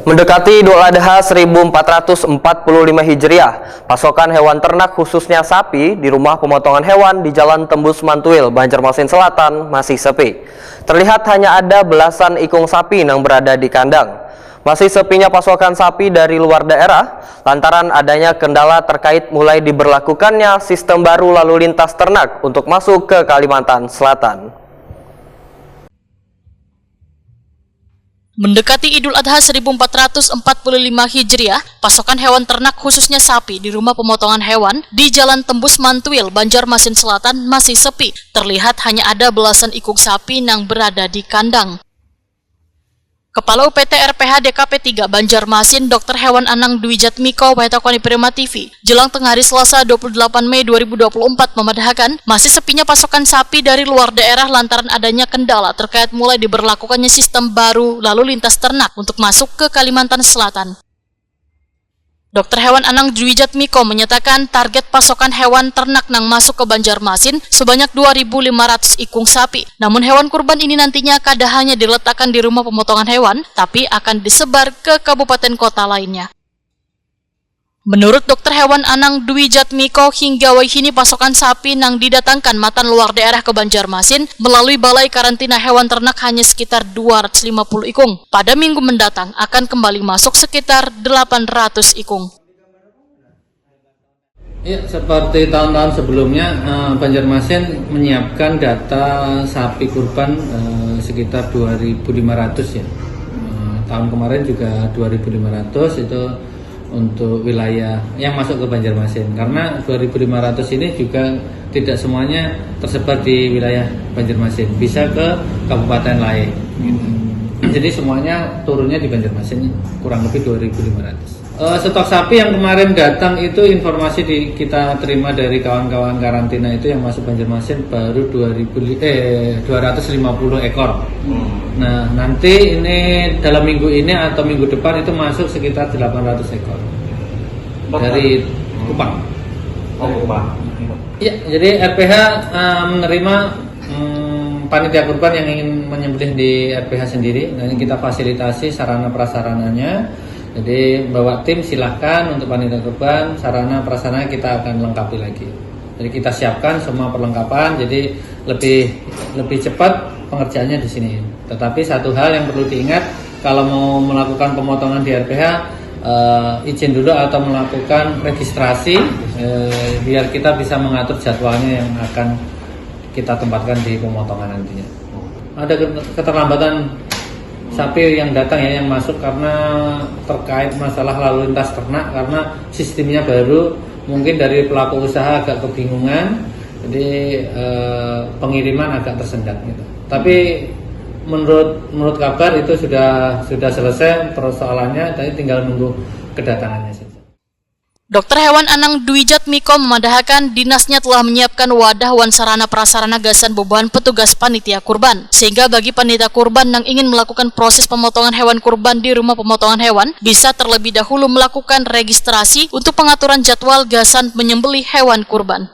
Mendekati Idul Adha 1445 Hijriah, pasokan hewan ternak khususnya sapi di rumah pemotongan hewan di Jalan Tembus Mantuil, Banjarmasin Selatan masih sepi. Terlihat hanya ada belasan ikung sapi yang berada di kandang. Masih sepinya pasokan sapi dari luar daerah lantaran adanya kendala terkait mulai diberlakukannya sistem baru lalu lintas ternak untuk masuk ke Kalimantan Selatan. Mendekati Idul Adha 1445 Hijriah, pasokan hewan ternak khususnya sapi di rumah pemotongan hewan di Jalan Tembus Mantuil, Banjarmasin Selatan masih sepi. Terlihat hanya ada belasan ikung sapi yang berada di kandang. Kepala UPT RPH DKP 3 Banjarmasin, Dr. Hewan Anang Dwi Jatmiko, Wahetakoni Prima TV, jelang tengah hari Selasa 28 Mei 2024 memadahakan masih sepinya pasokan sapi dari luar daerah lantaran adanya kendala terkait mulai diberlakukannya sistem baru lalu lintas ternak untuk masuk ke Kalimantan Selatan. Dr. Hewan Anang Dwi Jatmiko menyatakan target pasokan hewan ternak yang masuk ke Banjarmasin sebanyak 2.500 ikung sapi. Namun hewan kurban ini nantinya kada hanya diletakkan di rumah pemotongan hewan, tapi akan disebar ke kabupaten kota lainnya. Menurut Dr. Hewan Anang Dwi Jatmiko, hingga wahini pasokan sapi yang didatangkan matan luar daerah ke Banjarmasin melalui Balai Karantina Hewan Ternak hanya sekitar 250 ikung. Pada minggu mendatang akan kembali masuk sekitar 800 ikung. Ya, seperti tahun-tahun sebelumnya, Banjarmasin menyiapkan data sapi kurban sekitar 2.500 ya. Tahun kemarin juga 2.500 itu untuk wilayah yang masuk ke Banjarmasin, karena 2.500 ini juga tidak semuanya tersebar di wilayah Banjarmasin, bisa ke kabupaten lain. Jadi semuanya turunnya di Banjarmasin kurang lebih 2.500. Stok sapi yang kemarin datang itu informasi kita terima dari kawan-kawan karantina itu yang masuk Banjarmasin baru 250 ekor. Nah, nanti ini dalam minggu ini atau minggu depan itu masuk sekitar 800 ekor dari Kupang. Oh, Kupang. Ya, jadi RPH menerima panitia kurban yang ingin menyembelih di RPH sendiri. Nanti kita fasilitasi sarana prasarananya. Jadi bawa tim silahkan untuk panitia kurban, sarana prasarana kita akan lengkapi lagi. Jadi kita siapkan semua perlengkapan, jadi lebih cepat pengerjaannya di sini. Tetapi satu hal yang perlu diingat, kalau mau melakukan pemotongan di RPH, izin dulu atau melakukan registrasi, biar kita bisa mengatur jadwalnya yang akan kita tempatkan di pemotongan nantinya. Ada keterlambatan sapi yang datang ya, yang masuk karena terkait masalah lalu lintas ternak, karena sistemnya baru, mungkin dari pelaku usaha agak kebingungan, jadi pengiriman agak tersendat gitu. Tapi menurut kabar itu sudah selesai persoalannya, tadi tinggal nunggu kedatangannya saja. Dr. Hewan Anang Dwi Jatmiko memandahkan dinasnya telah menyiapkan wadah wan sarana prasarana gasan bobohan petugas panitia kurban, sehingga bagi panitia kurban yang ingin melakukan proses pemotongan hewan kurban di rumah pemotongan hewan bisa terlebih dahulu melakukan registrasi untuk pengaturan jadwal gasan menyembelih hewan kurban.